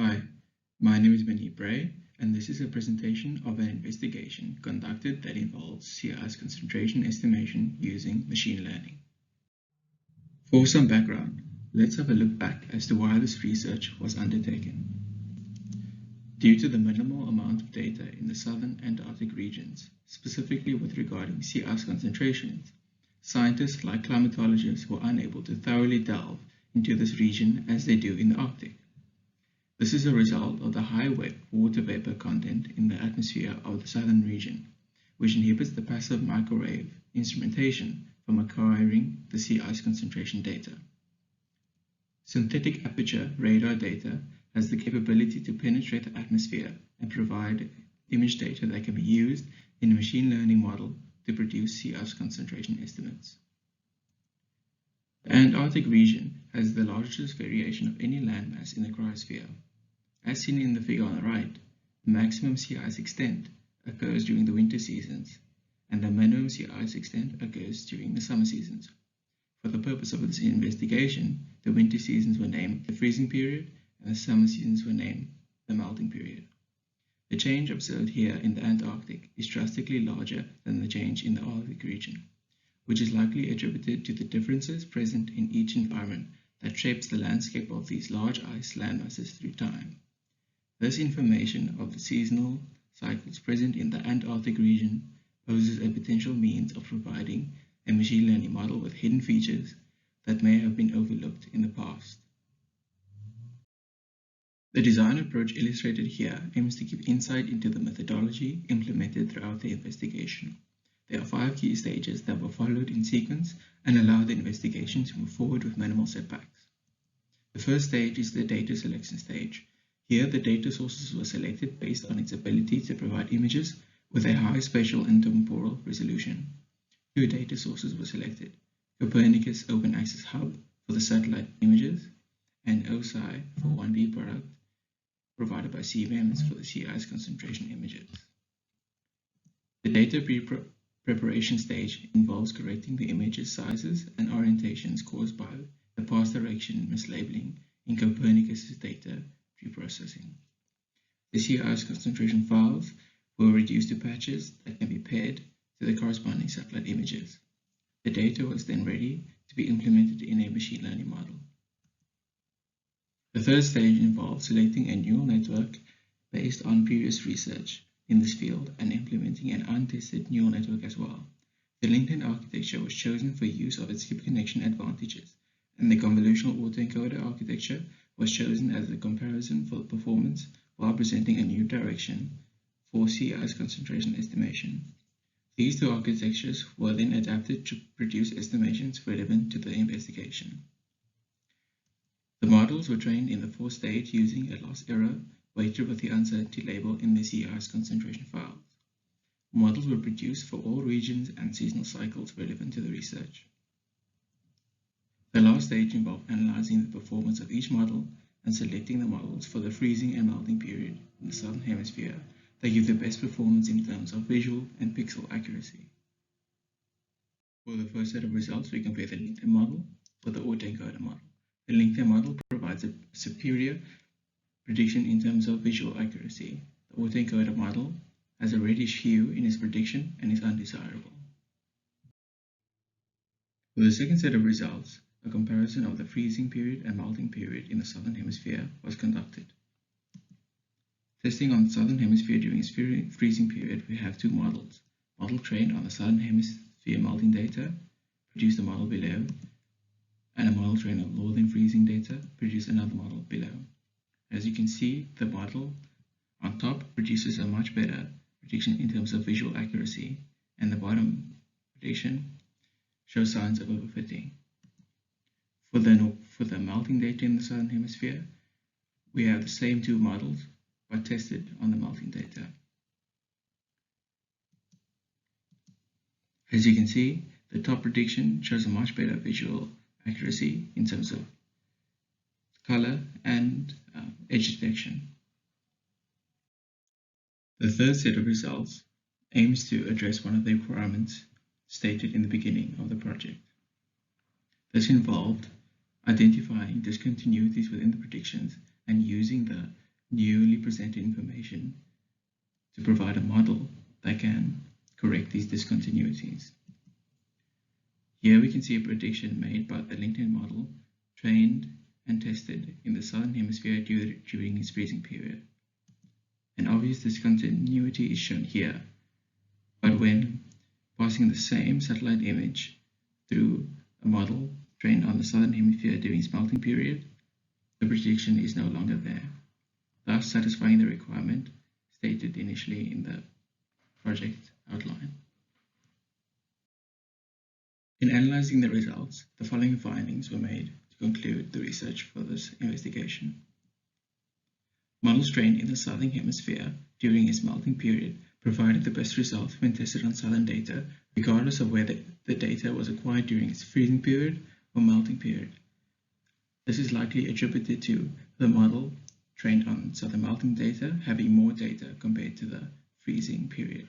Hi, my name is Benny Bray, and this is a presentation of an investigation conducted that involves sea ice concentration estimation using machine learning. For some background, let's have a look back as to why this research was undertaken. Due to the minimal amount of data in the southern Antarctic regions, specifically with regarding sea ice concentrations, scientists like climatologists were unable to thoroughly delve into this region as they do in the Arctic. This is a result of the high water vapor content in the atmosphere of the southern region, which inhibits the passive microwave instrumentation from acquiring the sea ice concentration data. Synthetic aperture radar data has the capability to penetrate the atmosphere and provide image data that can be used in a machine learning model to produce sea ice concentration estimates. The Antarctic region has the largest variation of any landmass in the cryosphere. As seen in the figure on the right, the maximum sea ice extent occurs during the winter seasons, and the minimum sea ice extent occurs during the summer seasons. For the purpose of this investigation, the winter seasons were named the freezing period, and the summer seasons were named the melting period. The change observed here in the Antarctic is drastically larger than the change in the Arctic region, which is likely attributed to the differences present in each environment that shapes the landscape of these large ice landmasses through time. This information of the seasonal cycles present in the Antarctic region poses a potential means of providing a machine learning model with hidden features that may have been overlooked in the past. The design approach illustrated here aims to give insight into the methodology implemented throughout the investigation. There are 5 key stages that were followed in sequence and allow the investigation to move forward with minimal setbacks. The first stage is the data selection stage. Here, the data sources were selected based on its ability to provide images with a high spatial and temporal resolution. 2 data sources were selected: Copernicus Open Access Hub for the satellite images, and OSI for 1D product provided by CMEMS for the sea ice concentration images. The data preparation stage involves correcting the images sizes and orientations caused by the past direction mislabeling in Copernicus's data preprocessing. The sea ice concentration files were reduced to patches that can be paired to the corresponding satellite images. The data was then ready to be implemented in a machine learning model. The third stage involves selecting a neural network based on previous research in this field and implementing an untested neural network as well. The LinkedIn architecture was chosen for use of its skip connection advantages, and the convolutional autoencoder architecture was chosen as a comparison for performance while presenting a new direction for sea ice concentration estimation. These 2 architectures were then adapted to produce estimations relevant to the investigation. The models were trained in the 4th stage using a loss error weighted with the uncertainty label in the sea ice concentration files. Models were produced for all regions and seasonal cycles relevant to the research. The last stage involved analyzing the performance of each model and selecting the models for the freezing and melting period in the southern hemisphere that give the best performance in terms of visual and pixel accuracy. For the first set of results, we compare the LinkedIn model with the autoencoder model. The LinkedIn model provides a superior prediction in terms of visual accuracy. The autoencoder model has a reddish hue in its prediction and is undesirable. For the second set of results, a comparison of the freezing period and melting period in the southern hemisphere was conducted. Testing on the southern hemisphere during its freezing period, we have 2 models. Model trained on the southern hemisphere melting data produced a model below, and a model trained on northern freezing data produced another model below. As you can see, the model on top produces a much better prediction in terms of visual accuracy, and the bottom prediction shows signs of overfitting. For the melting data in the southern hemisphere, we have the same 2 models but tested on the melting data. As you can see, the top prediction shows a much better visual accuracy in terms of color and edge detection. The third set of results aims to address one of the requirements stated in the beginning of the project. This involved identifying discontinuities within the predictions and using the newly presented information to provide a model that can correct these discontinuities. Here we can see a prediction made by the LinkedIn model trained and tested in the Southern Hemisphere during its freezing period. An obvious discontinuity is shown here, but when passing the same satellite image through a model trained on the Southern Hemisphere during its melting period, the prediction is no longer there, thus satisfying the requirement stated initially in the project outline. In analyzing the results, the following findings were made to conclude the research for this investigation. Models trained in the Southern Hemisphere during its melting period provided the best results when tested on southern data, regardless of whether the data was acquired during its freezing period or melting period. This is likely attributed to the model trained on southern melting data having more data compared to the freezing period.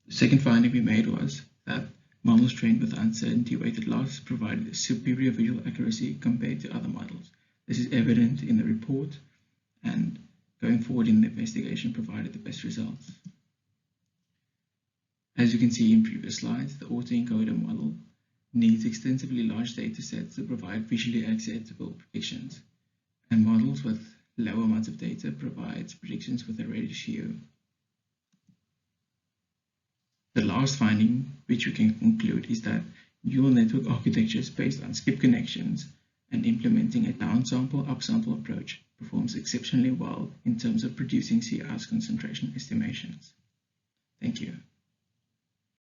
The second finding we made was that models trained with uncertainty-weighted loss provided a superior visual accuracy compared to other models. This is evident in the report, and going forward in the investigation provided the best results. As you can see in previous slides, the autoencoder model needs extensively large data sets to provide visually acceptable predictions, and models with low amounts of data provide predictions with a reddish hue. The last finding, which we can conclude, is that neural network architectures based on skip connections and implementing a downsample upsample approach performs exceptionally well in terms of producing C-ice concentration estimations. Thank you.